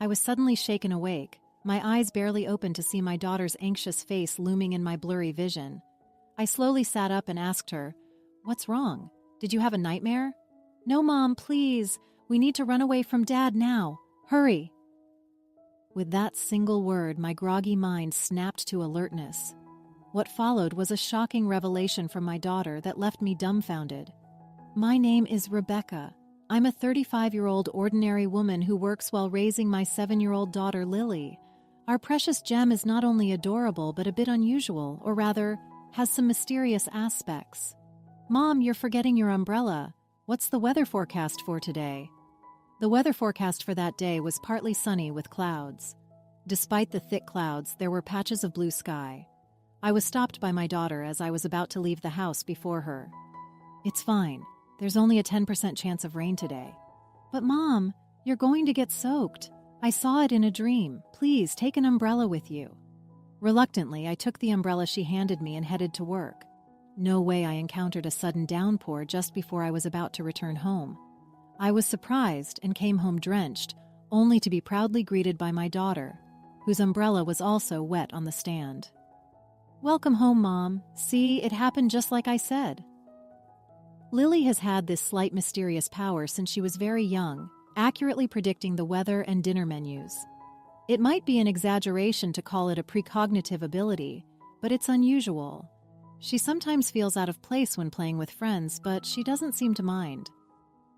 I was suddenly shaken awake, my eyes barely open to see my daughter's anxious face looming in my blurry vision. I slowly sat up and asked her, "What's wrong? Did you have a nightmare?" "No, Mom, please. We need to run away from Dad now. Hurry." With that single word, my groggy mind snapped to alertness. What followed was a shocking revelation from my daughter that left me dumbfounded. "My name is Rebecca. I'm a 35-year-old ordinary woman who works while raising my 7-year-old daughter, Lily. Our precious gem is not only adorable but a bit unusual, or rather, has some mysterious aspects. Mom, you're forgetting your umbrella. What's the weather forecast for today?" The weather forecast for that day was partly sunny with clouds. Despite the thick clouds, there were patches of blue sky. I was stopped by my daughter as I was about to leave the house before her. "It's fine. There's only a 10% chance of rain today." "But Mom, you're going to get soaked. I saw it in a dream. Please take an umbrella with you." Reluctantly, I took the umbrella she handed me and headed to work. No way I encountered a sudden downpour just before I was about to return home. I was surprised and came home drenched, only to be proudly greeted by my daughter, whose umbrella was also wet on the stand. "Welcome home, Mom. See, it happened just like I said." Lily has had this slight mysterious power since she was very young, accurately predicting the weather and dinner menus. It might be an exaggeration to call it a precognitive ability, but it's unusual. She sometimes feels out of place when playing with friends, but she doesn't seem to mind.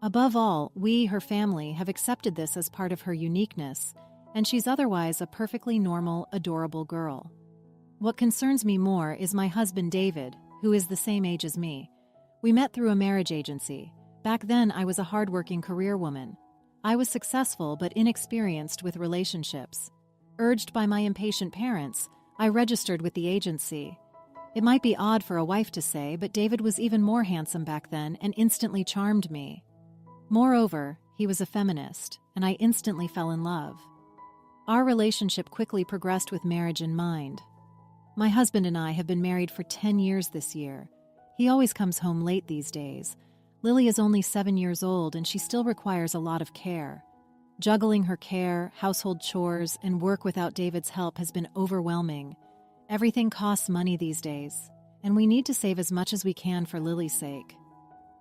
Above all, we, her family, have accepted this as part of her uniqueness, and she's otherwise a perfectly normal, adorable girl. What concerns me more is my husband David, who is the same age as me. We met through a marriage agency. Back then, I was a hardworking career woman. I was successful but inexperienced with relationships. Urged by my impatient parents, I registered with the agency. It might be odd for a wife to say, but David was even more handsome back then and instantly charmed me. Moreover, he was a feminist, and I instantly fell in love. Our relationship quickly progressed with marriage in mind. My husband and I have been married for 10 years this year. He always comes home late these days. Lily is only 7 years old, and she still requires a lot of care. Juggling her care, household chores, and work without David's help has been overwhelming. Everything costs money these days, and we need to save as much as we can for Lily's sake.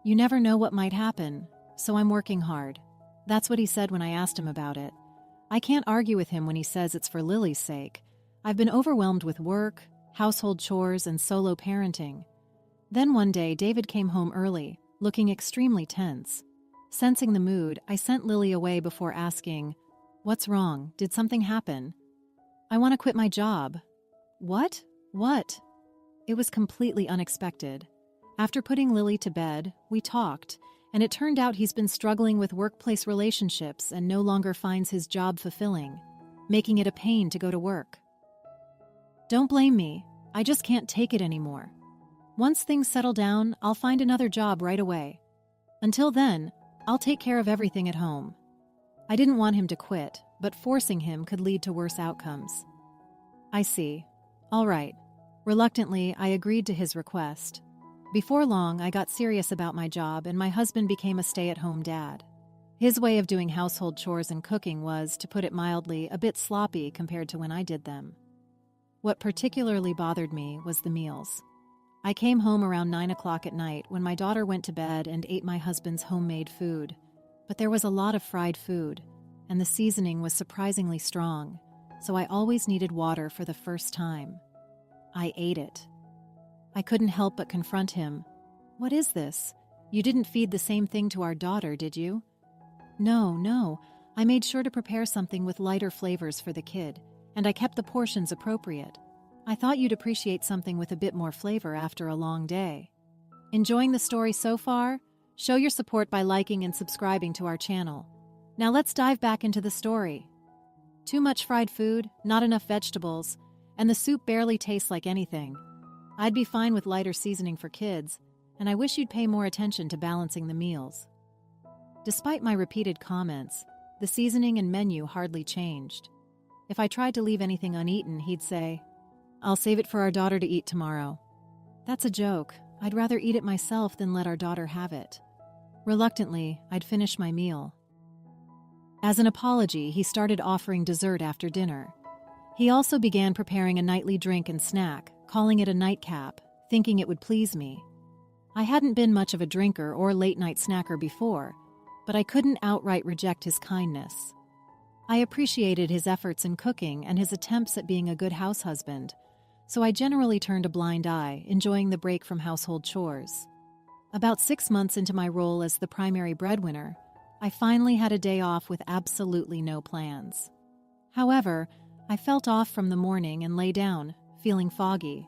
You never know what might happen, so I'm working hard. That's what he said when I asked him about it. I can't argue with him when he says it's for Lily's sake. I've been overwhelmed with work, household chores, and solo parenting. Then one day, David came home early, looking extremely tense. Sensing the mood, I sent Lily away before asking, "What's wrong? Did something happen?" "I want to quit my job." "What? What?" It was completely unexpected. After putting Lily to bed, we talked, and it turned out he's been struggling with workplace relationships and no longer finds his job fulfilling, making it a pain to go to work. "Don't blame me. I just can't take it anymore. Once things settle down, I'll find another job right away. Until then, I'll take care of everything at home." I didn't want him to quit, but forcing him could lead to worse outcomes. "I see. All right." Reluctantly, I agreed to his request. Before long, I got serious about my job, and my husband became a stay-at-home dad. His way of doing household chores and cooking was, to put it mildly, a bit sloppy compared to when I did them. What particularly bothered me was the meals. I came home around 9 o'clock at night when my daughter went to bed and ate my husband's homemade food. But there was a lot of fried food, and the seasoning was surprisingly strong, so I always needed water for the first time. I ate it. I couldn't help but confront him. "What is this? You didn't feed the same thing to our daughter, did you?" No. I made sure to prepare something with lighter flavors for the kid, and I kept the portions appropriate. I thought you'd appreciate something with a bit more flavor after a long day. Enjoying the story so far? Show your support by liking and subscribing to our channel. Now let's dive back into the story. Too much fried food, not enough vegetables, and the soup barely tastes like anything. I'd be fine with lighter seasoning for kids, and I wish you'd pay more attention to balancing the meals. Despite my repeated comments, the seasoning and menu hardly changed. If I tried to leave anything uneaten, he'd say, "I'll save it for our daughter to eat tomorrow." That's a joke. I'd rather eat it myself than let our daughter have it. Reluctantly, I'd finish my meal. As an apology, he started offering dessert after dinner. He also began preparing a nightly drink and snack, calling it a nightcap, thinking it would please me. I hadn't been much of a drinker or late-night snacker before, but I couldn't outright reject his kindness. I appreciated his efforts in cooking and his attempts at being a good house husband, so I generally turned a blind eye, enjoying the break from household chores. About 6 months into my role as the primary breadwinner, I finally had a day off with absolutely no plans. However, I felt off from the morning and lay down, feeling foggy.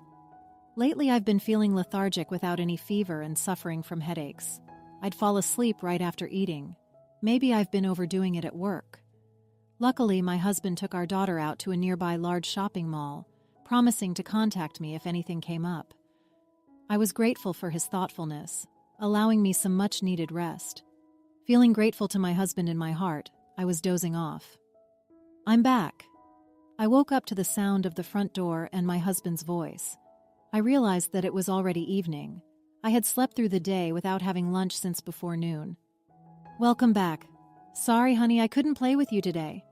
Lately, I've been feeling lethargic without any fever and suffering from headaches. I'd fall asleep right after eating. Maybe I've been overdoing it at work. Luckily, my husband took our daughter out to a nearby large shopping mall, promising to contact me if anything came up. I was grateful for his thoughtfulness, allowing me some much-needed rest. Feeling grateful to my husband in my heart, I was dozing off. I'm back. I woke up to the sound of the front door and my husband's voice. I realized that it was already evening. I had slept through the day without having lunch since before noon. Welcome back. Sorry, honey, I couldn't play with you today.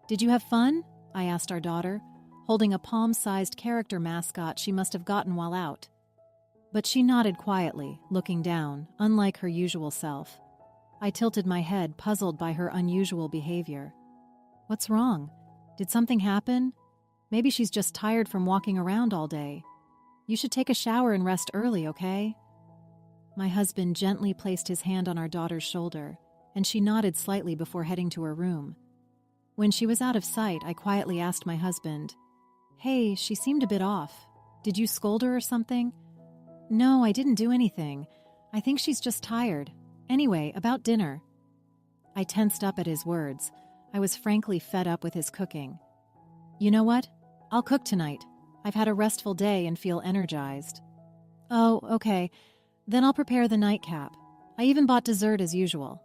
Did you have fun? I asked our daughter, holding a palm-sized character mascot she must have gotten while out. But she nodded quietly, looking down, unlike her usual self. I tilted my head, puzzled by her unusual behavior. What's wrong? Did something happen? Maybe she's just tired from walking around all day. You should take a shower and rest early, okay? My husband gently placed his hand on our daughter's shoulder, and she nodded slightly before heading to her room. When she was out of sight, I quietly asked my husband, "Hey, she seemed a bit off. Did you scold her or something?" "No, I didn't do anything. I think she's just tired. Anyway, about dinner." I tensed up at his words. I was frankly fed up with his cooking. "You know what? I'll cook tonight. I've had a restful day and feel energized." "Oh, okay. Then I'll prepare the nightcap. I even bought dessert as usual."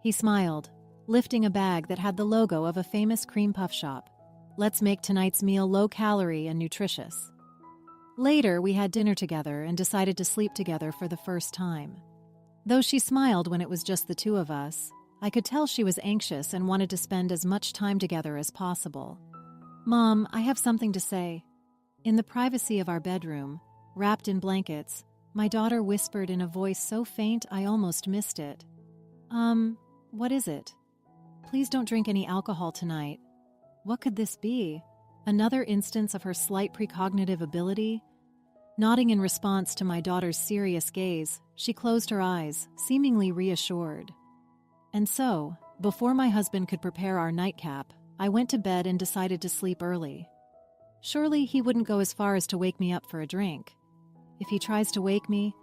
He smiled, lifting a bag that had the logo of a famous cream puff shop. "Let's make tonight's meal low-calorie and nutritious." Later, we had dinner together and decided to sleep together for the first time. Though she smiled when it was just the two of us, I could tell she was anxious and wanted to spend as much time together as possible. "Mom, I have something to say." In the privacy of our bedroom, wrapped in blankets, my daughter whispered in a voice so faint I almost missed it. What is it? Please don't drink any alcohol tonight." What could this be? Another instance of her slight precognitive ability? Nodding in response to my daughter's serious gaze, she closed her eyes, seemingly reassured. And so, before my husband could prepare our nightcap, I went to bed and decided to sleep early. Surely he wouldn't go as far as to wake me up for a drink. If he tries to wake me,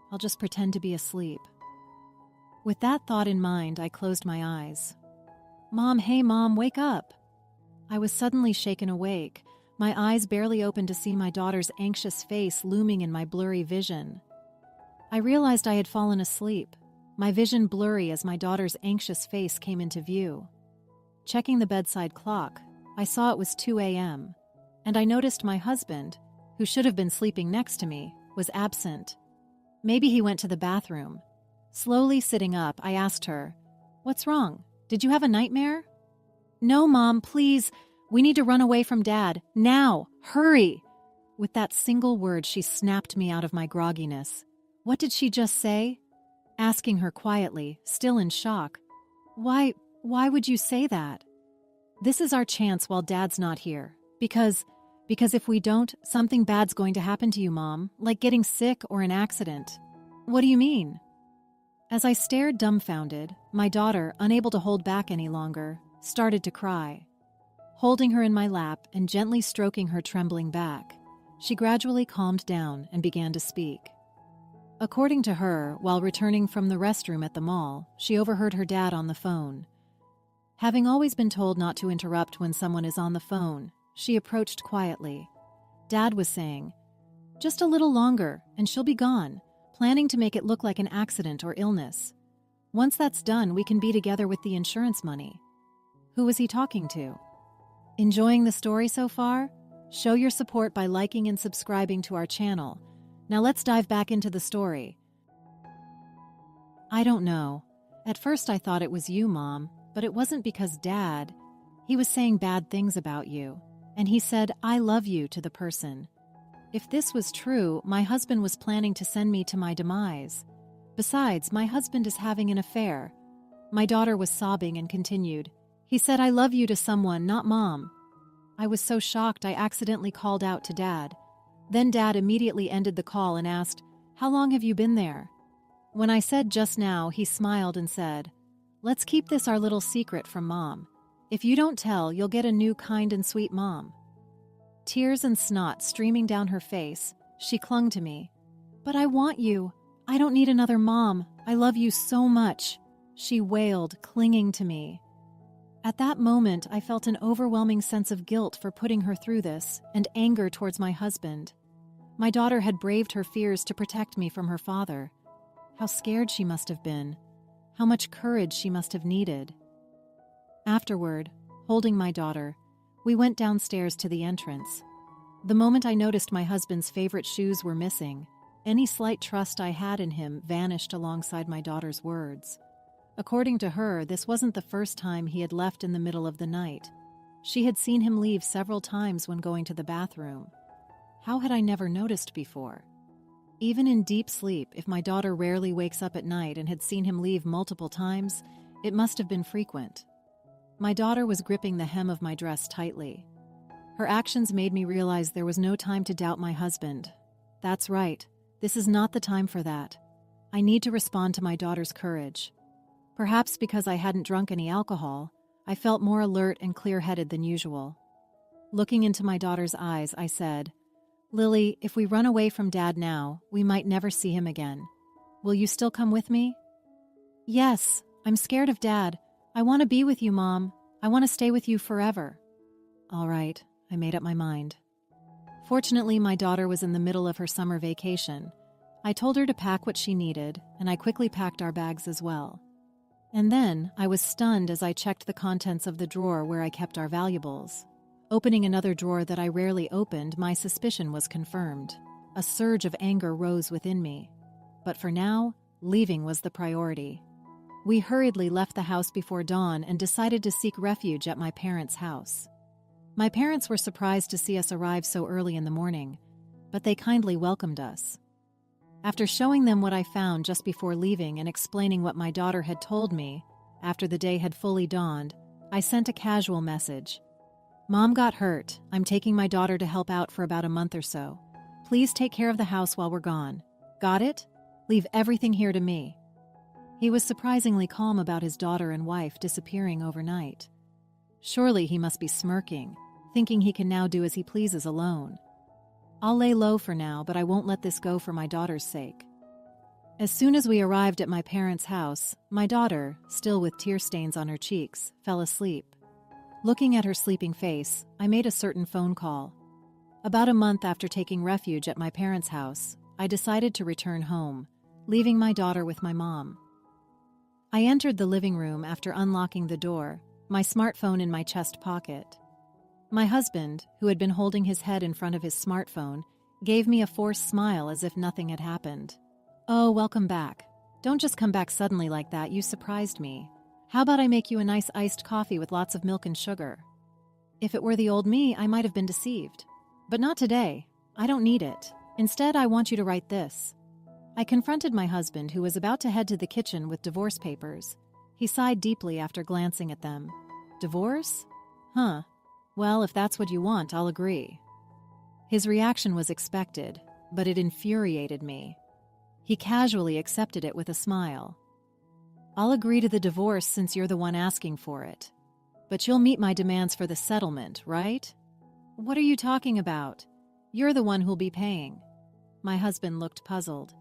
I'll just pretend to be asleep. With that thought in mind, I closed my eyes. "Mom, hey Mom, wake up!" I was suddenly shaken awake, my eyes barely open to see my daughter's anxious face looming in my blurry vision. I realized I had fallen asleep, my vision blurry as my daughter's anxious face came into view. Checking the bedside clock, I saw it was 2 a.m., and I noticed my husband, who should have been sleeping next to me, was absent. Maybe he went to the bathroom. Slowly sitting up, I asked her, "What's wrong? Did you have a nightmare?" "No, Mom, please. We need to run away from Dad. Now! Hurry!" With that single word, she snapped me out of my grogginess. What did she just say? Asking her quietly, still in shock, Why would you say that?" "This is our chance while Dad's not here. Because if we don't, something bad's going to happen to you, Mom, like getting sick or an accident." "What do you mean?" As I stared dumbfounded, my daughter, unable to hold back any longer, started to cry. Holding her in my lap and gently stroking her trembling back, she gradually calmed down and began to speak. According to her, while returning from the restroom at the mall, she overheard her dad on the phone. Having always been told not to interrupt when someone is on the phone, she approached quietly. Dad was saying, "Just a little longer, and she'll be gone," planning to make it look like an accident or illness. "Once that's done, we can be together with the insurance money." Who was he talking to? Enjoying the story so far? Show your support by liking and subscribing to our channel. Now let's dive back into the story. "I don't know. At first I thought it was you, Mom. but it wasn't because Dad, he was saying bad things about you, and he said, "I love you" to the person. If this was true, my husband was planning to send me to my demise. Besides, my husband is having an affair. My daughter was sobbing and continued, "He said I love you to someone, not Mom." I was so shocked I accidentally called out to Dad. Then Dad immediately ended the call and asked, "How long have you been there?" When I said just now, he smiled and said, "Let's keep this our little secret from Mom. If you don't tell, you'll get a new kind and sweet mom." Tears and snot streaming down her face, she clung to me. "But I want you. I don't need another mom. I love you so much," she wailed, clinging to me. At that moment, I felt an overwhelming sense of guilt for putting her through this and anger towards my husband. My daughter had braved her fears to protect me from her father. How scared she must have been. How much courage she must have needed. Afterward, holding my daughter, we went downstairs to the entrance. The moment I noticed my husband's favorite shoes were missing, any slight trust I had in him vanished alongside my daughter's words. According to her, this wasn't the first time he had left in the middle of the night. She had seen him leave several times when going to the bathroom. How had I never noticed before? Even in deep sleep, if my daughter rarely wakes up at night and had seen him leave multiple times, it must have been frequent. My daughter was gripping the hem of my dress tightly. Her actions made me realize there was no time to doubt my husband. That's right, this is not the time for that. I need to respond to my daughter's courage. Perhaps because I hadn't drunk any alcohol, I felt more alert and clear-headed than usual. Looking into my daughter's eyes, I said, "Lily, if we run away from Dad now, we might never see him again. Will you still come with me?" "Yes, I'm scared of Dad. I want to be with you, Mom. I want to stay with you forever." All right, I made up my mind. Fortunately, my daughter was in the middle of her summer vacation. I told her to pack what she needed, and I quickly packed our bags as well. And then I was stunned as I checked the contents of the drawer where I kept our valuables. Opening another drawer that I rarely opened, my suspicion was confirmed. A surge of anger rose within me. But for now, leaving was the priority. We hurriedly left the house before dawn and decided to seek refuge at my parents' house. My parents were surprised to see us arrive so early in the morning, but they kindly welcomed us. After showing them what I found just before leaving and explaining what my daughter had told me, after the day had fully dawned, I sent a casual message. "Mom got hurt. I'm taking my daughter to help out for about a month or so. Please take care of the house while we're gone. Got it? Leave everything here to me." He was surprisingly calm about his daughter and wife disappearing overnight. Surely he must be smirking, thinking he can now do as he pleases alone. I'll lay low for now, but I won't let this go for my daughter's sake. As soon as we arrived at my parents' house, my daughter, still with tear stains on her cheeks, fell asleep. Looking at her sleeping face, I made a certain phone call. About a month after taking refuge at my parents' house, I decided to return home, leaving my daughter with my mom. I entered the living room after unlocking the door, my smartphone in my chest pocket. My husband, who had been holding his head in front of his smartphone, gave me a forced smile as if nothing had happened. "Oh, welcome back. Don't just come back suddenly like that, you surprised me. How about I make you a nice iced coffee with lots of milk and sugar?" If it were the old me, I might have been deceived. But not today. I don't need it. Instead, I want you to write this. I confronted my husband, who was about to head to the kitchen with divorce papers. He sighed deeply after glancing at them. "Divorce? Huh. Well, if that's what you want, I'll agree." His reaction was expected, but it infuriated me. He casually accepted it with a smile. "I'll agree to the divorce since you're the one asking for it. But you'll meet my demands for the settlement, right?" "What are you talking about? You're the one who'll be paying." My husband looked puzzled.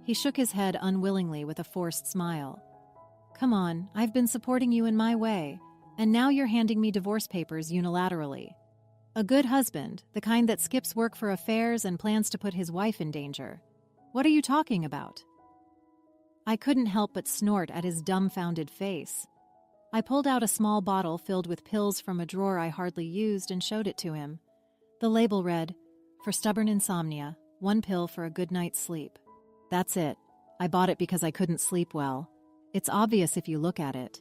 He shook his head unwillingly with a forced smile. "Come on, I've been supporting you in my way, and now you're handing me divorce papers unilaterally. A good husband, the kind that skips work for affairs and plans to put his wife in danger. What are you talking about?" I couldn't help but snort at his dumbfounded face. I pulled out a small bottle filled with pills from a drawer I hardly used and showed it to him. The label read, "For stubborn insomnia, 1 pill for a good night's sleep." That's it. I bought it because I couldn't sleep well. It's obvious if you look at it.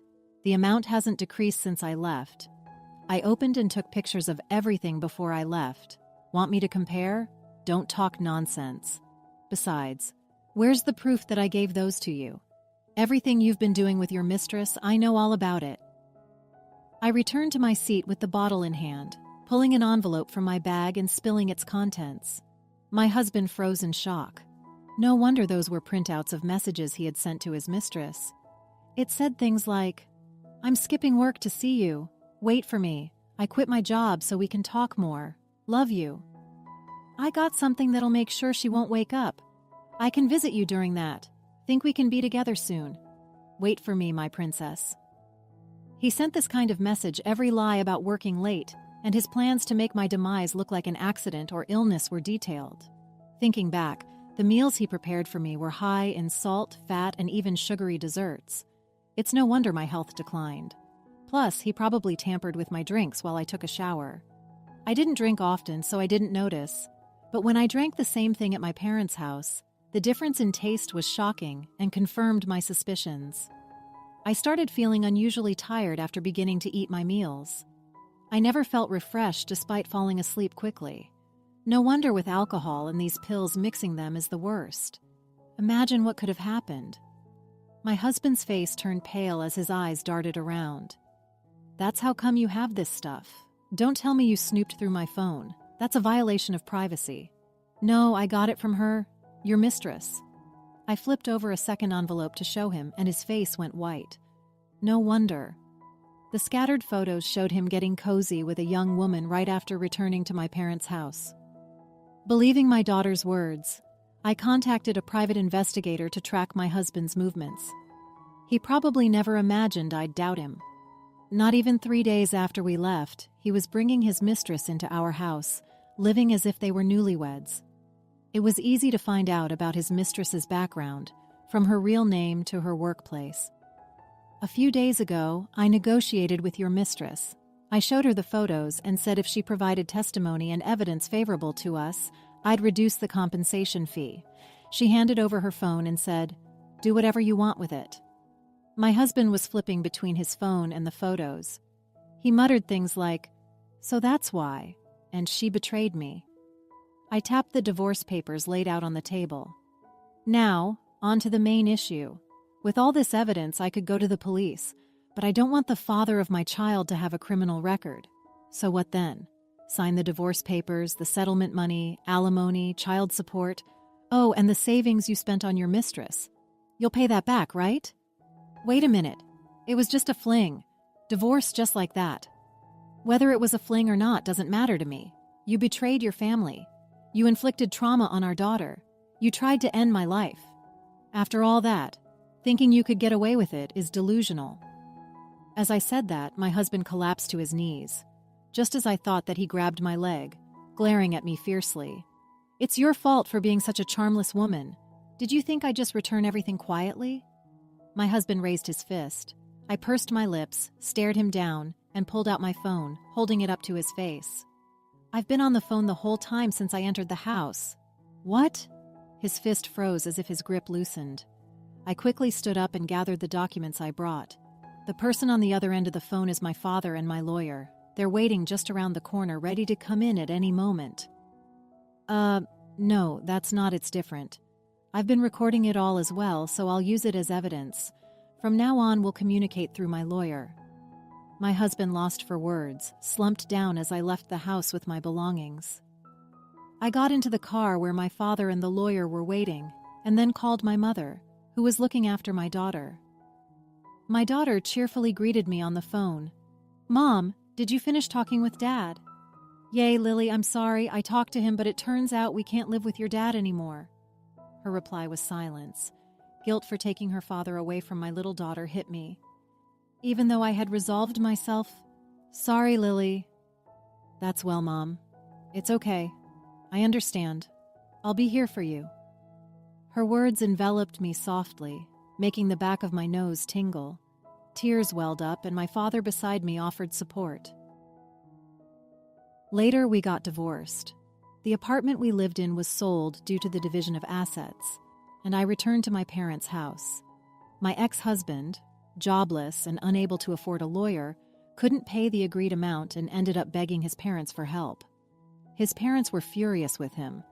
The amount hasn't decreased since I left. I opened and took pictures of everything before I left. Want me to compare? Don't talk nonsense. Besides, where's the proof that I gave those to you? Everything you've been doing with your mistress, I know all about it. I returned to my seat with the bottle in hand, pulling an envelope from my bag and spilling its contents. My husband froze in shock. No wonder those were printouts of messages he had sent to his mistress. It said things like, "I'm skipping work to see you. Wait for me. I quit my job so we can talk more. Love you. I got something that'll make sure she won't wake up. I can visit you during that. Think we can be together soon. Wait for me, my princess." He sent this kind of message every lie about working late, and his plans to make my demise look like an accident or illness were detailed. Thinking back, the meals he prepared for me were high in salt, fat, and even sugary desserts. It's no wonder my health declined. Plus, he probably tampered with my drinks while I took a shower. I didn't drink often, so I didn't notice. But when I drank the same thing at my parents' house, the difference in taste was shocking and confirmed my suspicions. I started feeling unusually tired after beginning to eat my meals. I never felt refreshed despite falling asleep quickly. No wonder with alcohol and these pills mixing them is the worst. Imagine what could have happened. My husband's face turned pale as his eyes darted around. "That's how come you have this stuff. Don't tell me you snooped through my phone. That's a violation of privacy." "No, I got it from her. Your mistress." I flipped over a second envelope to show him, and his face went white. No wonder. The scattered photos showed him getting cozy with a young woman right after returning to my parents' house. Believing my daughter's words, I contacted a private investigator to track my husband's movements. He probably never imagined I'd doubt him. Not even 3 days after we left, he was bringing his mistress into our house, living as if they were newlyweds. It was easy to find out about his mistress's background, from her real name to her workplace. "A few days ago, I negotiated with your mistress. I showed her the photos and said if she provided testimony and evidence favorable to us, I'd reduce the compensation fee. She handed over her phone and said, 'Do whatever you want with it.'" My husband was flipping between his phone and the photos. He muttered things like, "So that's why," and "she betrayed me." I tapped the divorce papers laid out on the table. Now, on to the main issue. With all this evidence, I could go to the police, but I don't want the father of my child to have a criminal record. So what then? Sign the divorce papers, the settlement money, alimony, child support. Oh, and the savings you spent on your mistress. You'll pay that back, right? Wait a minute. It was just a fling. Divorce just like that. Whether it was a fling or not doesn't matter to me. You betrayed your family. You inflicted trauma on our daughter. You tried to end my life. After all that, thinking you could get away with it is delusional. As I said that, my husband collapsed to his knees. Just as I thought that, he grabbed my leg, glaring at me fiercely. "It's your fault for being such a charmless woman. Did you think I'd just return everything quietly?" My husband raised his fist. I pursed my lips, stared him down, and pulled out my phone, holding it up to his face. "I've been on the phone the whole time since I entered the house." "What?" His fist froze as if his grip loosened. I quickly stood up and gathered the documents I brought. The person on the other end of the phone is my father and my lawyer. They're waiting just around the corner, ready to come in at any moment. No, that's not. It's different. I've been recording it all as well, so I'll use it as evidence. From now on, we'll communicate through my lawyer." My husband lost for words, slumped down as I left the house with my belongings. I got into the car where my father and the lawyer were waiting, and then called my mother, who was looking after my daughter. My daughter cheerfully greeted me on the phone. "Mom, did you finish talking with Dad?" "Yay, Lily, I'm sorry. I talked to him, but it turns out we can't live with your dad anymore." Her reply was silence. Guilt for taking her father away from my little daughter hit me. Even though I had resolved myself, "Sorry, Lily." "That's well, Mom. It's okay. I understand. I'll be here for you." Her words enveloped me softly, making the back of my nose tingle. Tears welled up, and my father beside me offered support. Later, we got divorced. The apartment we lived in was sold due to the division of assets, and I returned to my parents' house. My ex-husband, jobless and unable to afford a lawyer, couldn't pay the agreed amount and ended up begging his parents for help. His parents were furious with him.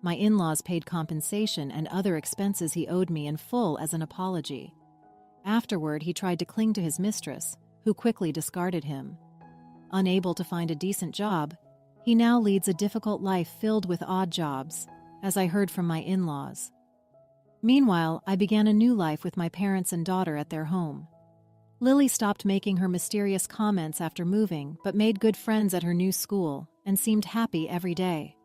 My in-laws paid compensation and other expenses he owed me in full as an apology. Afterward, he tried to cling to his mistress, who quickly discarded him. Unable to find a decent job, he now leads a difficult life filled with odd jobs, as I heard from my in-laws. Meanwhile, I began a new life with my parents and daughter at their home. Lily stopped making her mysterious comments after moving, but made good friends at her new school and seemed happy every day.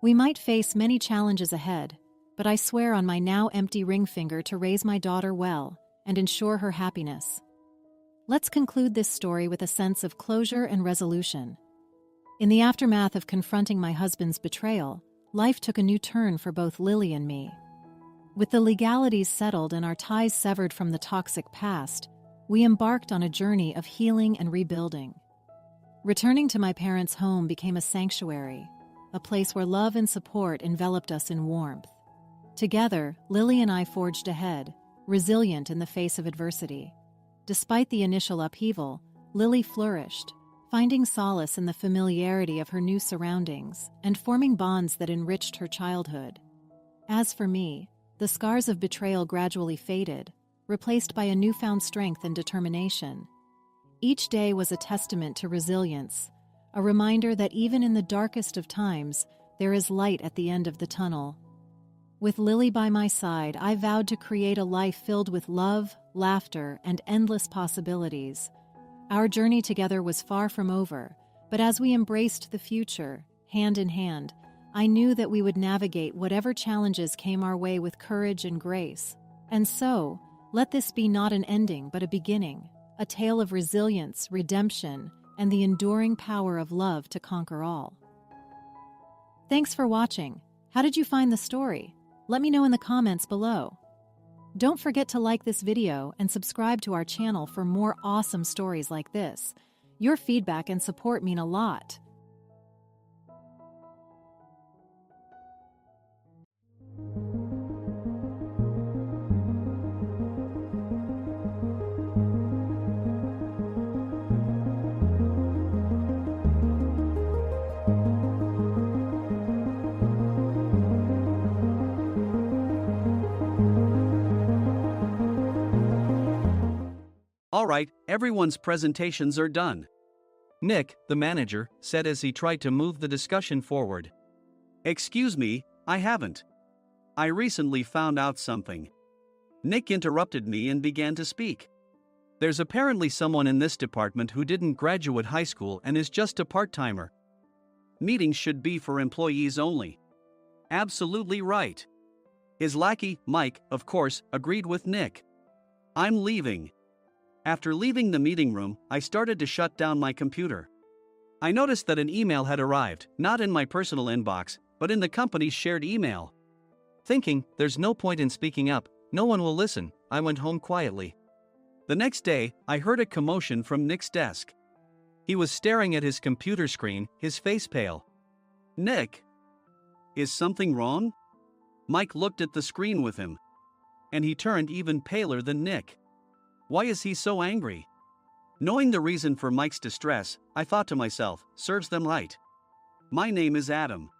We might face many challenges ahead, but I swear on my now empty ring finger to raise my daughter well and ensure her happiness. Let's conclude this story with a sense of closure and resolution. In the aftermath of confronting my husband's betrayal, life took a new turn for both Lily and me. With the legalities settled and our ties severed from the toxic past, we embarked on a journey of healing and rebuilding. Returning to my parents' home became a sanctuary, a place where love and support enveloped us in warmth. Together, Lily and I forged ahead, resilient in the face of adversity. Despite the initial upheaval, Lily flourished, finding solace in the familiarity of her new surroundings and forming bonds that enriched her childhood. As for me, the scars of betrayal gradually faded, replaced by a newfound strength and determination. Each day was a testament to resilience, a reminder that even in the darkest of times, there is light at the end of the tunnel. With Lily by my side, I vowed to create a life filled with love, laughter, and endless possibilities. Our journey together was far from over, but as we embraced the future, hand in hand, I knew that we would navigate whatever challenges came our way with courage and grace. And so, let this be not an ending but a beginning, a tale of resilience, redemption, and the enduring power of love to conquer all. Thanks for watching. How did you find the story? Let me know in the comments below. Don't forget to like this video and subscribe to our channel for more awesome stories like this. Your feedback and support mean a lot. Alright, everyone's presentations are done. Nick, the manager, said as he tried to move the discussion forward. Excuse me, I haven't. I recently found out something. Nick interrupted me and began to speak. There's apparently someone in this department who didn't graduate high school and is just a part-timer. Meetings should be for employees only. Absolutely right. His lackey, Mike, of course, agreed with Nick. I'm leaving. After leaving the meeting room, I started to shut down my computer. I noticed that an email had arrived, not in my personal inbox, but in the company's shared email. Thinking, there's no point in speaking up, no one will listen, I went home quietly. The next day, I heard a commotion from Nick's desk. He was staring at his computer screen, his face pale. Nick! Is something wrong? Mike looked at the screen with him. And he turned even paler than Nick. Why is he so angry? Knowing the reason for Mike's distress, I thought to myself, serves them right. My name is Adam.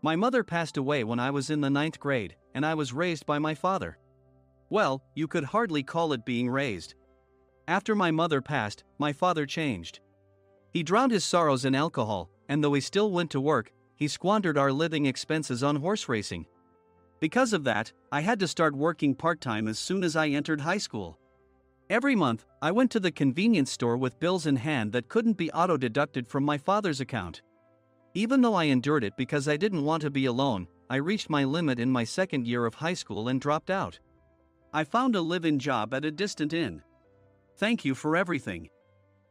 My mother passed away when I was in the 9th grade, and I was raised by my father. Well, you could hardly call it being raised. After my mother passed, my father changed. He drowned his sorrows in alcohol, and though he still went to work, he squandered our living expenses on horse racing. Because of that, I had to start working part-time as soon as I entered high school. Every month, I went to the convenience store with bills in hand that couldn't be auto-deducted from my father's account. Even though I endured it because I didn't want to be alone, I reached my limit in my second year of high school and dropped out. I found a live-in job at a distant inn. Thank you for everything.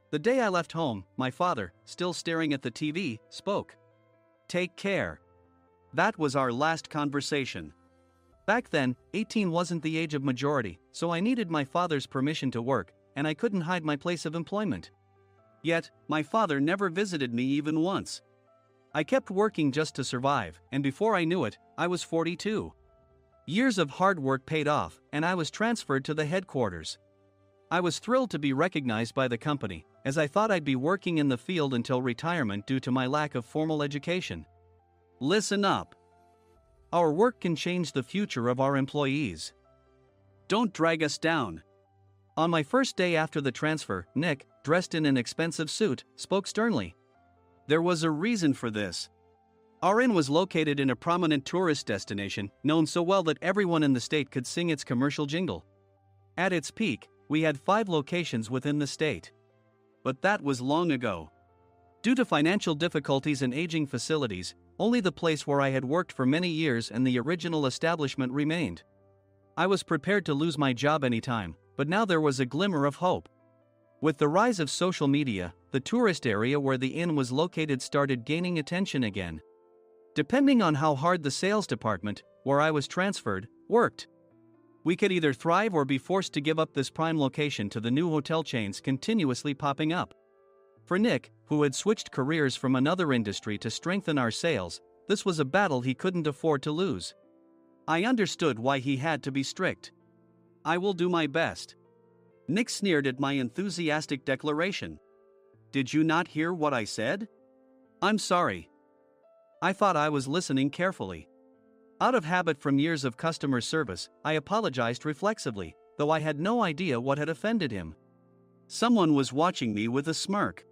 The day I left home, my father, still staring at the TV, spoke. Take care. That was our last conversation. Back then, 18 wasn't the age of majority, so I needed my father's permission to work, and I couldn't hide my place of employment. Yet, my father never visited me even once. I kept working just to survive, and before I knew it, I was 42. Years of hard work paid off, and I was transferred to the headquarters. I was thrilled to be recognized by the company, as I thought I'd be working in the field until retirement due to my lack of formal education. Listen up. Our work can change the future of our employees. Don't drag us down. On my first day after the transfer, Nick, dressed in an expensive suit, spoke sternly. There was a reason for this. Our inn was located in a prominent tourist destination, known so well that everyone in the state could sing its commercial jingle. At its peak, we had 5 locations within the state. But that was long ago. Due to financial difficulties and aging facilities, only the place where I had worked for many years and the original establishment remained. I was prepared to lose my job anytime, but now there was a glimmer of hope. With the rise of social media, the tourist area where the inn was located started gaining attention again. Depending on how hard the sales department, where I was transferred, worked, we could either thrive or be forced to give up this prime location to the new hotel chains continuously popping up. For Nick, who had switched careers from another industry to strengthen our sales, this was a battle he couldn't afford to lose. I understood why he had to be strict. I will do my best. Nick sneered at my enthusiastic declaration. Did you not hear what I said? I'm sorry. I thought I was listening carefully. Out of habit from years of customer service, I apologized reflexively, though I had no idea what had offended him. Someone was watching me with a smirk.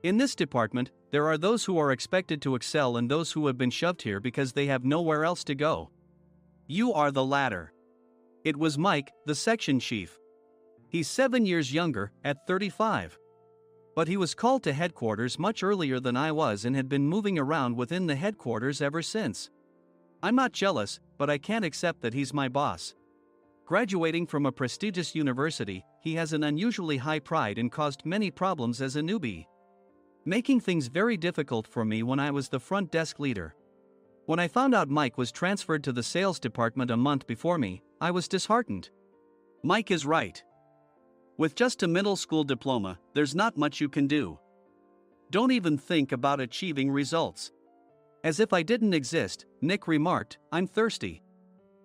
In this department, there are those who are expected to excel and those who have been shoved here because they have nowhere else to go. You are the latter. It was Mike, the section chief. He's 7 years younger, at 35. But he was called to headquarters much earlier than I was and had been moving around within the headquarters ever since. I'm not jealous, but I can't accept that he's my boss. Graduating from a prestigious university, he has an unusually high pride and caused many problems as a newbie, making things very difficult for me when I was the front desk leader. When I found out Mike was transferred to the sales department a month before me, I was disheartened. Mike is right. With just a middle school diploma, there's not much you can do. Don't even think about achieving results. As if I didn't exist, Nick remarked, I'm thirsty.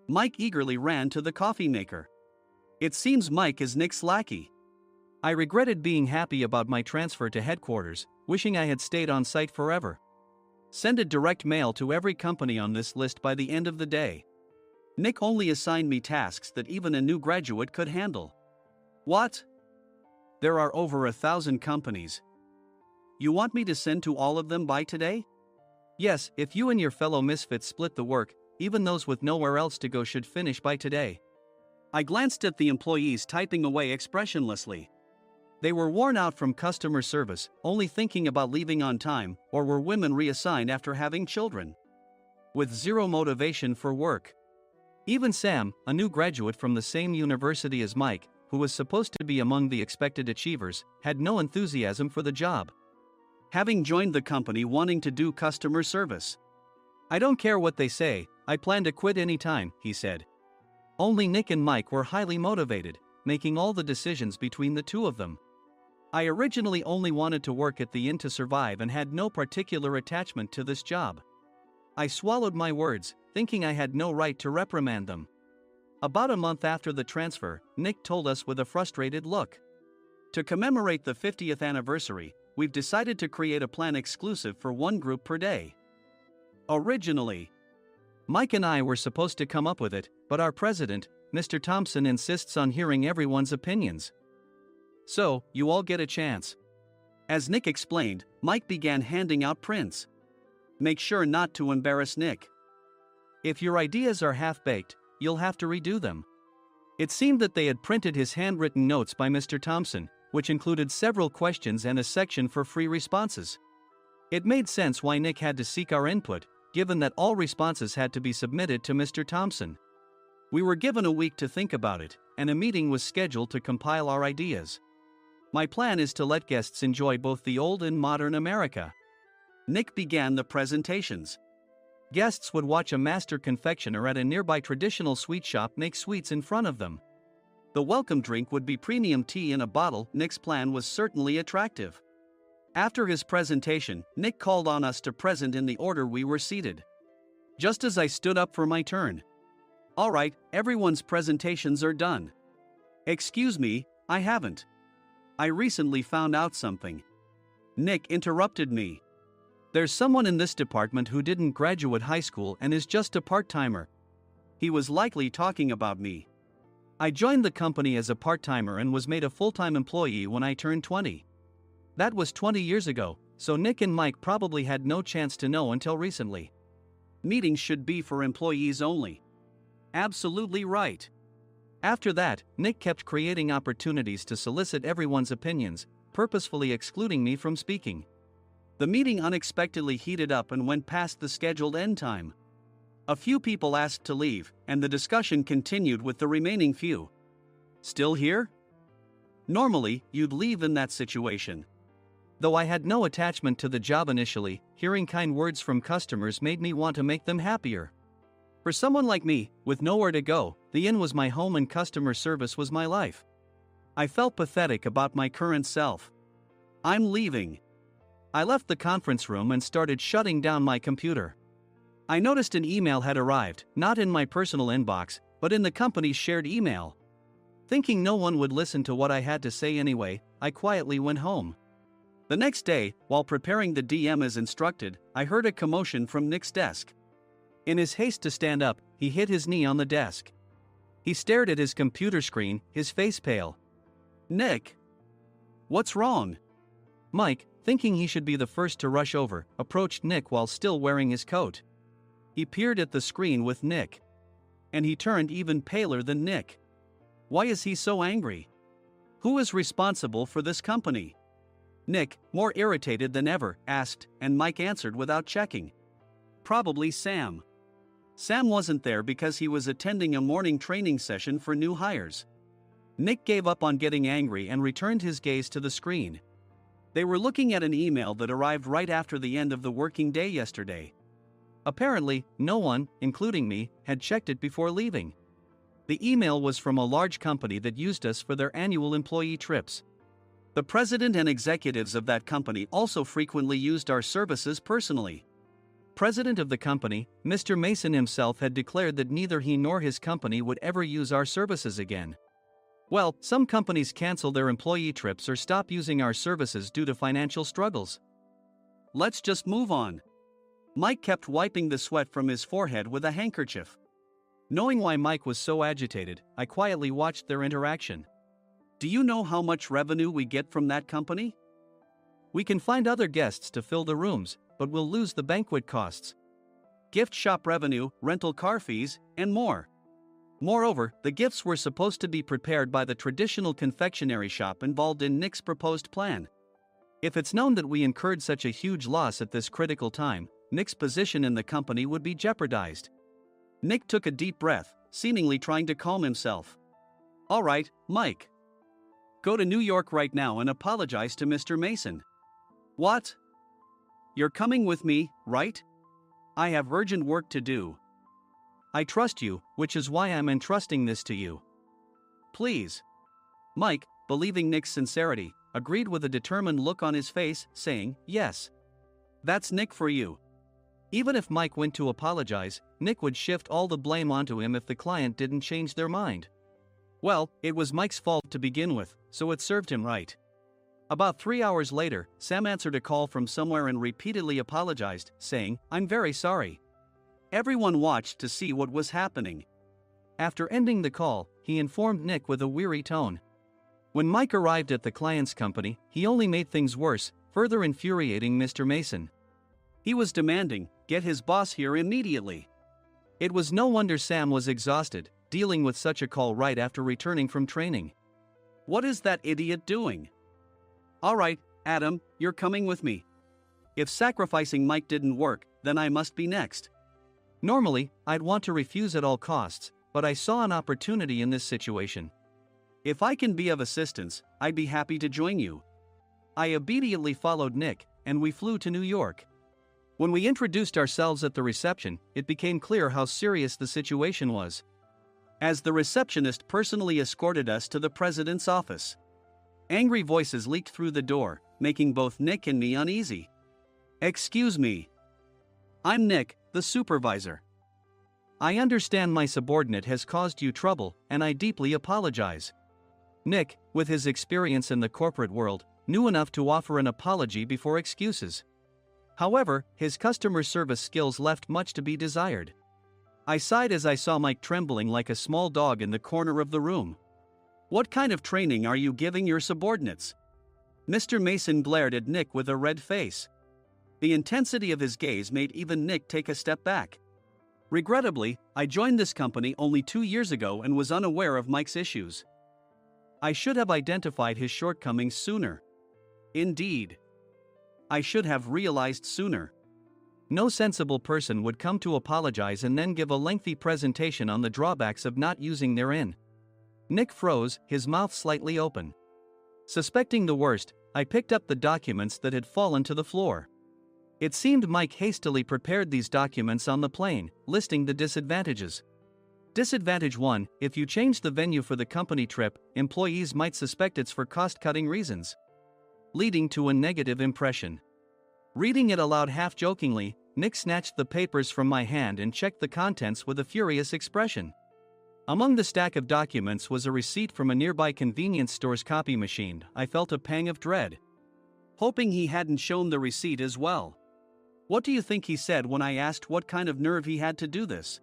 Mike eagerly ran to the coffee maker. It seems Mike is Nick's lackey. I regretted being happy about my transfer to headquarters, wishing I had stayed on site forever. Send a direct mail to every company on this list by the end of the day. Nick only assigned me tasks that even a new graduate could handle. What? There are over 1,000 companies. You want me to send to all of them by today? Yes, if you and your fellow misfits split the work, even those with nowhere else to go should finish by today. I glanced at the employees typing away expressionlessly. They were worn out from customer service, only thinking about leaving on time, or were women reassigned after having children, with zero motivation for work. Even Sam, a new graduate from the same university as Mike, who was supposed to be among the expected achievers, had no enthusiasm for the job, having joined the company wanting to do customer service. I don't care what they say, I plan to quit anytime, he said. Only Nick and Mike were highly motivated, making all the decisions between the two of them. I originally only wanted to work at the inn to survive and had no particular attachment to this job. I swallowed my words, thinking I had no right to reprimand them. About a month after the transfer, Nick told us with a frustrated look. To commemorate the 50th anniversary, we've decided to create a plan exclusive for one group per day. Originally, Mike and I were supposed to come up with it, but our president, Mr. Thompson, insists on hearing everyone's opinions. So, you all get a chance. As Nick explained, Mike began handing out prints. Make sure not to embarrass Nick. If your ideas are half-baked, you'll have to redo them. It seemed that they had printed his handwritten notes by Mr. Thompson, which included several questions and a section for free responses. It made sense why Nick had to seek our input, given that all responses had to be submitted to Mr. Thompson. We were given a week to think about it, and a meeting was scheduled to compile our ideas. My plan is to let guests enjoy both the old and modern America. Nick began the presentations. Guests would watch a master confectioner at a nearby traditional sweet shop make sweets in front of them. The welcome drink would be premium tea in a bottle. Nick's plan was certainly attractive. After his presentation, Nick called on us to present in the order we were seated. Just as I stood up for my turn. All right, everyone's presentations are done. Excuse me, I haven't. I recently found out something. Nick interrupted me. There's someone in this department who didn't graduate high school and is just a part-timer. He was likely talking about me. I joined the company as a part-timer and was made a full-time employee when I turned 20. That was 20 years ago, so Nick and Mike probably had no chance to know until recently. Meetings should be for employees only. Absolutely right. After that, Nick kept creating opportunities to solicit everyone's opinions, purposefully excluding me from speaking. The meeting unexpectedly heated up and went past the scheduled end time. A few people asked to leave, and the discussion continued with the remaining few. Still here? Normally, you'd leave in that situation. Though I had no attachment to the job initially, hearing kind words from customers made me want to make them happier. For someone like me, with nowhere to go, the inn was my home and customer service was my life. I felt pathetic about my current self. I'm leaving. I left the conference room and started shutting down my computer. I noticed an email had arrived, not in my personal inbox, but in the company's shared email. Thinking no one would listen to what I had to say anyway, I quietly went home. The next day, while preparing the DM as instructed, I heard a commotion from Nick's desk. In his haste to stand up, he hit his knee on the desk. He stared at his computer screen, his face pale. Nick! What's wrong? Mike, thinking he should be the first to rush over, approached Nick while still wearing his coat. He peered at the screen with Nick. And he turned even paler than Nick. Why is he so angry? Who is responsible for this company? Nick, more irritated than ever, asked, and Mike answered without checking. Probably Sam. Sam wasn't there because he was attending a morning training session for new hires. Nick gave up on getting angry and returned his gaze to the screen. They were looking at an email that arrived right after the end of the working day yesterday. Apparently, no one, including me, had checked it before leaving. The email was from a large company that used us for their annual employee trips. The president and executives of that company also frequently used our services personally. President of the company, Mr. Mason himself had declared that neither he nor his company would ever use our services again. Well, some companies cancel their employee trips or stop using our services due to financial struggles. Let's just move on. Mike kept wiping the sweat from his forehead with a handkerchief. Knowing why Mike was so agitated, I quietly watched their interaction. Do you know how much revenue we get from that company? We can find other guests to fill the rooms, but we'll lose the banquet costs, gift shop revenue, rental car fees, and more. Moreover, the gifts were supposed to be prepared by the traditional confectionery shop involved in Nick's proposed plan. If it's known that we incurred such a huge loss at this critical time, Nick's position in the company would be jeopardized. Nick took a deep breath, seemingly trying to calm himself. All right, Mike. Go to New York right now and apologize to Mr. Mason. What? You're coming with me, right? I have urgent work to do. I trust you, which is why I'm entrusting this to you. Please. Mike, believing Nick's sincerity, agreed with a determined look on his face, saying, yes. That's Nick for you. Even if Mike went to apologize, Nick would shift all the blame onto him if the client didn't change their mind. Well, it was Mike's fault to begin with, so it served him right. About 3 hours later, Sam answered a call from somewhere and repeatedly apologized, saying, I'm very sorry. Everyone watched to see what was happening. After ending the call, he informed Nick with a weary tone. When Mike arrived at the client's company, he only made things worse, further infuriating Mr. Mason. He was demanding, get his boss here immediately. It was no wonder Sam was exhausted, dealing with such a call right after returning from training. What is that idiot doing? All right, Adam, you're coming with me. If sacrificing Mike didn't work, then I must be next. Normally, I'd want to refuse at all costs, but I saw an opportunity in this situation. If I can be of assistance, I'd be happy to join you. I obediently followed Nick, and we flew to New York. When we introduced ourselves at the reception, it became clear how serious the situation was, as the receptionist personally escorted us to the president's office. Angry voices leaked through the door, making both Nick and me uneasy. Excuse me. I'm Nick, the supervisor. I understand my subordinate has caused you trouble, and I deeply apologize. Nick, with his experience in the corporate world, knew enough to offer an apology before excuses. However, his customer service skills left much to be desired. I sighed as I saw Mike trembling like a small dog in the corner of the room. "What kind of training are you giving your subordinates?" Mr. Mason glared at Nick with a red face. The intensity of his gaze made even Nick take a step back. Regrettably, I joined this company only 2 years ago and was unaware of Mike's issues. I should have identified his shortcomings sooner. Indeed, I should have realized sooner. No sensible person would come to apologize and then give a lengthy presentation on the drawbacks of not using their in. Nick froze, his mouth slightly open. Suspecting the worst, I picked up the documents that had fallen to the floor. It seemed Mike hastily prepared these documents on the plane, listing the disadvantages. Disadvantage 1: if you change the venue for the company trip, employees might suspect it's for cost-cutting reasons, leading to a negative impression. Reading it aloud half-jokingly, Nick snatched the papers from my hand and checked the contents with a furious expression. Among the stack of documents was a receipt from a nearby convenience store's copy machine. I felt a pang of dread, hoping he hadn't shown the receipt as well. What do you think he said when I asked what kind of nerve he had to do this?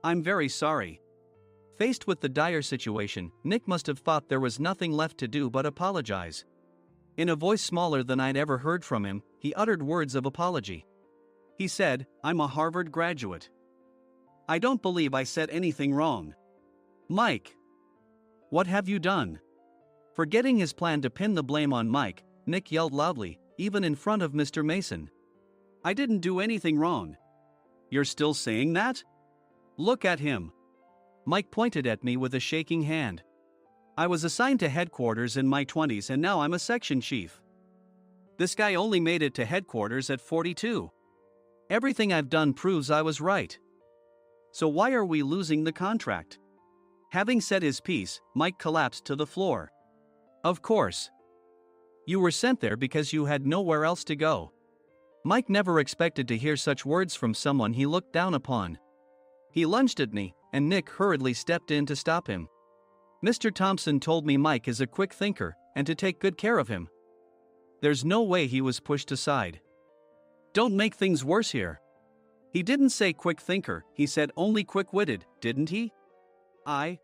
I'm very sorry. Faced with the dire situation, Nick must have thought there was nothing left to do but apologize. In a voice smaller than I'd ever heard from him, he uttered words of apology. He said, "I'm a Harvard graduate. I don't believe I said anything wrong." "Mike, what have you done?" Forgetting his plan to pin the blame on Mike, Nick yelled loudly, even in front of Mr. Mason. "I didn't do anything wrong." "You're still saying that? Look at him." Mike pointed at me with a shaking hand. "I was assigned to headquarters in my 20s and now I'm a section chief. This guy only made it to headquarters at 42. Everything I've done proves I was right. So why are we losing the contract?" Having said his piece, Mike collapsed to the floor. "Of course. You were sent there because you had nowhere else to go." Mike never expected to hear such words from someone he looked down upon. He lunged at me, and Nick hurriedly stepped in to stop him. "Mr. Thompson told me Mike is a quick thinker, and to take good care of him." There's no way he was pushed aside. "Don't make things worse here." "He didn't say quick thinker, he said only quick-witted, didn't he?" I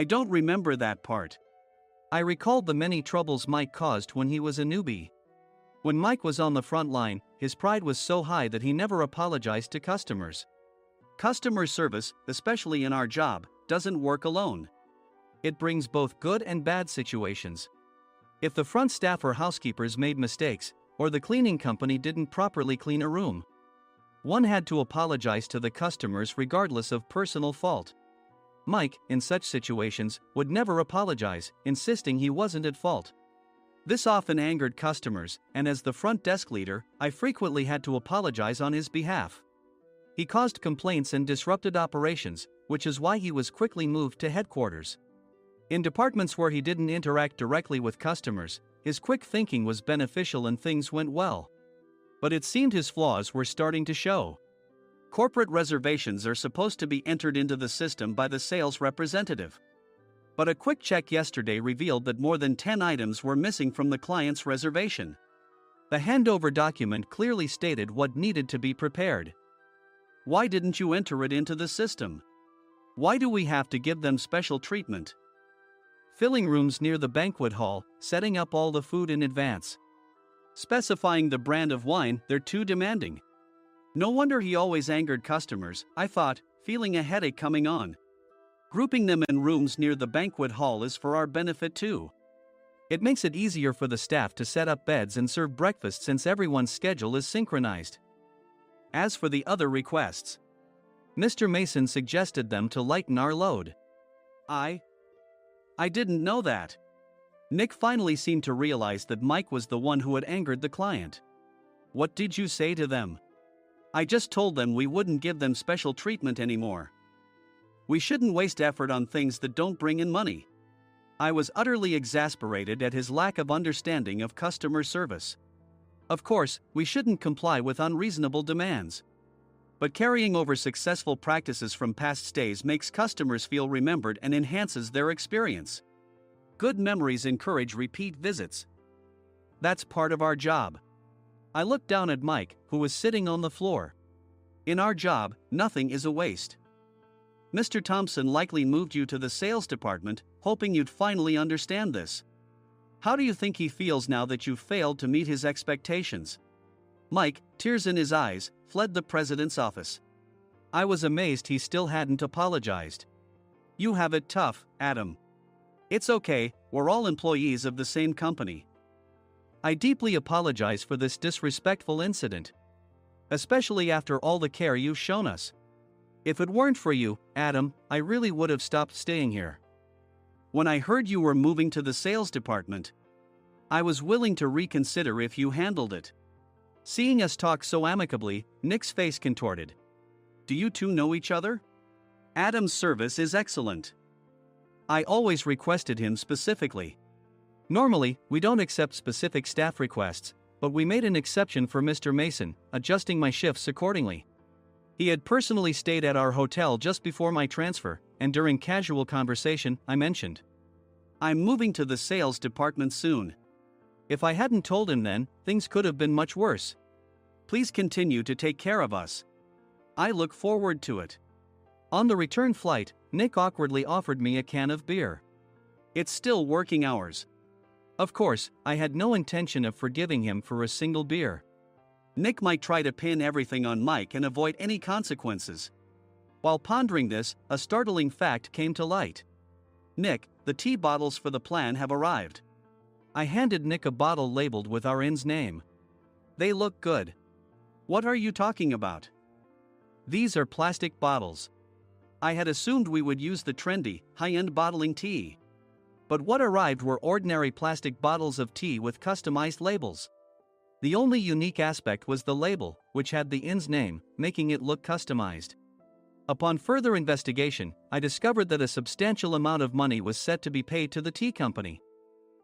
don't remember that part." I recalled the many troubles Mike caused when he was a newbie. When Mike was on the front line, his pride was so high that he never apologized to customers. Customer service, especially in our job, doesn't work alone. It brings both good and bad situations. If the front staff or housekeepers made mistakes, or the cleaning company didn't properly clean a room, one had to apologize to the customers regardless of personal fault. Mike, in such situations, would never apologize, insisting he wasn't at fault. This often angered customers, and as the front desk leader, I frequently had to apologize on his behalf. He caused complaints and disrupted operations, which is why he was quickly moved to headquarters. In departments where he didn't interact directly with customers, his quick thinking was beneficial and things went well. But it seemed his flaws were starting to show. Corporate reservations are supposed to be entered into the system by the sales representative. But a quick check yesterday revealed that more than 10 items were missing from the client's reservation. The handover document clearly stated what needed to be prepared. Why didn't you enter it into the system? Why do we have to give them special treatment? Filling rooms near the banquet hall, setting up all the food in advance. Specifying the brand of wine, they're too demanding. No wonder he always angered customers, I thought, feeling a headache coming on. Grouping them in rooms near the banquet hall is for our benefit too. It makes it easier for the staff to set up beds and serve breakfast since everyone's schedule is synchronized. As for the other requests, Mr. Mason suggested them to lighten our load. I didn't know that. Nick finally seemed to realize that Mike was the one who had angered the client. What did you say to them? I just told them we wouldn't give them special treatment anymore. We shouldn't waste effort on things that don't bring in money. I was utterly exasperated at his lack of understanding of customer service. Of course, we shouldn't comply with unreasonable demands. But carrying over successful practices from past stays makes customers feel remembered and enhances their experience. Good memories encourage repeat visits. That's part of our job. I looked down at Mike, who was sitting on the floor. In our job, nothing is a waste. Mr. Thompson likely moved you to the sales department, hoping you'd finally understand this. How do you think he feels now that you've failed to meet his expectations? Mike, tears in his eyes, fled the president's office. I was amazed he still hadn't apologized. You have it tough, Adam. It's okay, we're all employees of the same company. I deeply apologize for this disrespectful incident. Especially after all the care you've shown us. If it weren't for you, Adam, I really would have stopped staying here. When I heard you were moving to the sales department, I was willing to reconsider if you handled it. Seeing us talk so amicably, Nick's face contorted. Do you two know each other? Adam's service is excellent. I always requested him specifically. Normally, we don't accept specific staff requests, but we made an exception for Mr. Mason, adjusting my shifts accordingly. He had personally stayed at our hotel just before my transfer, and during casual conversation, I mentioned, I'm moving to the sales department soon. If I hadn't told him then, things could have been much worse. Please continue to take care of us. I look forward to it. On the return flight, Nick awkwardly offered me a can of beer. It's still working hours. Of course, I had no intention of forgiving him for a single beer. Nick might try to pin everything on Mike and avoid any consequences. While pondering this, a startling fact came to light. Nick, the tea bottles for the plan have arrived. I handed Nick a bottle labeled with our inn's name. They look good. What are you talking about? These are plastic bottles. I had assumed we would use the trendy, high-end bottling tea. But what arrived were ordinary plastic bottles of tea with customized labels. The only unique aspect was the label, which had the inn's name, making it look customized. Upon further investigation, I discovered that a substantial amount of money was set to be paid to the tea company.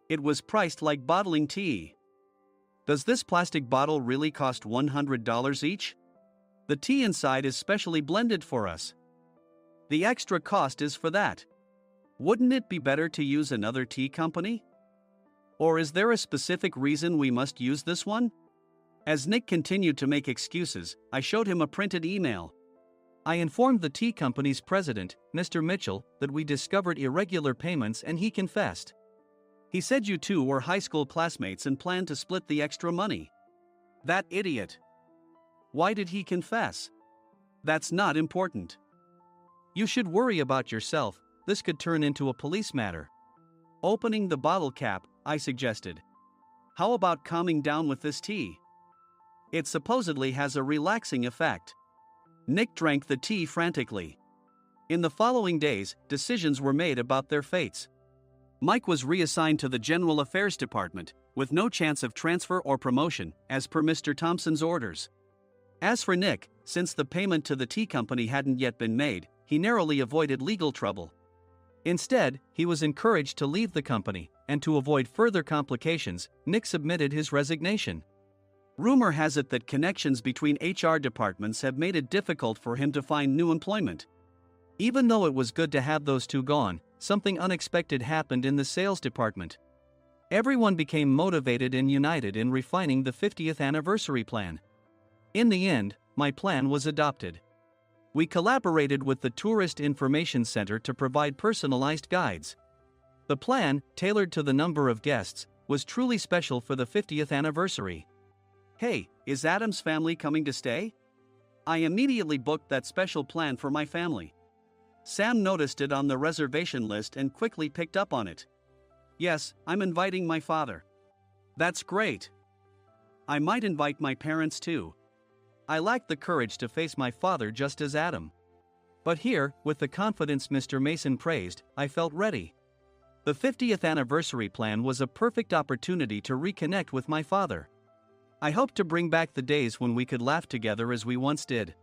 It was priced like bottling tea. Does this plastic bottle really cost $100 each? The tea inside is specially blended for us. The extra cost is for that. Wouldn't it be better to use another tea company? Or is there a specific reason we must use this one? As Nick continued to make excuses, I showed him a printed email. I informed the tea company's president, Mr. Mitchell, that we discovered irregular payments and he confessed. He said you two were high school classmates and planned to split the extra money. That idiot. Why did he confess? That's not important. You should worry about yourself, this could turn into a police matter. Opening the bottle cap, I suggested. How about calming down with this tea? It supposedly has a relaxing effect. Nick drank the tea frantically. In the following days, decisions were made about their fates. Mike was reassigned to the General Affairs Department, with no chance of transfer or promotion, as per Mr. Thompson's orders. As for Nick, since the payment to the tea company hadn't yet been made, he narrowly avoided legal trouble. Instead, he was encouraged to leave the company, and to avoid further complications, Nick submitted his resignation. Rumor has it that connections between HR departments have made it difficult for him to find new employment. Even though it was good to have those two gone, something unexpected happened in the sales department. Everyone became motivated and united in refining the 50th anniversary plan. In the end, my plan was adopted. We collaborated with the Tourist Information Center to provide personalized guides. The plan, tailored to the number of guests, was truly special for the 50th anniversary. Hey, is Adam's family coming to stay? I immediately booked that special plan for my family. Sam noticed it on the reservation list and quickly picked up on it. Yes, I'm inviting my father. That's great. I might invite my parents too. I lacked the courage to face my father just as Adam. But here, with the confidence Mr. Mason praised, I felt ready. The 50th anniversary plan was a perfect opportunity to reconnect with my father. I hoped to bring back the days when we could laugh together as we once did.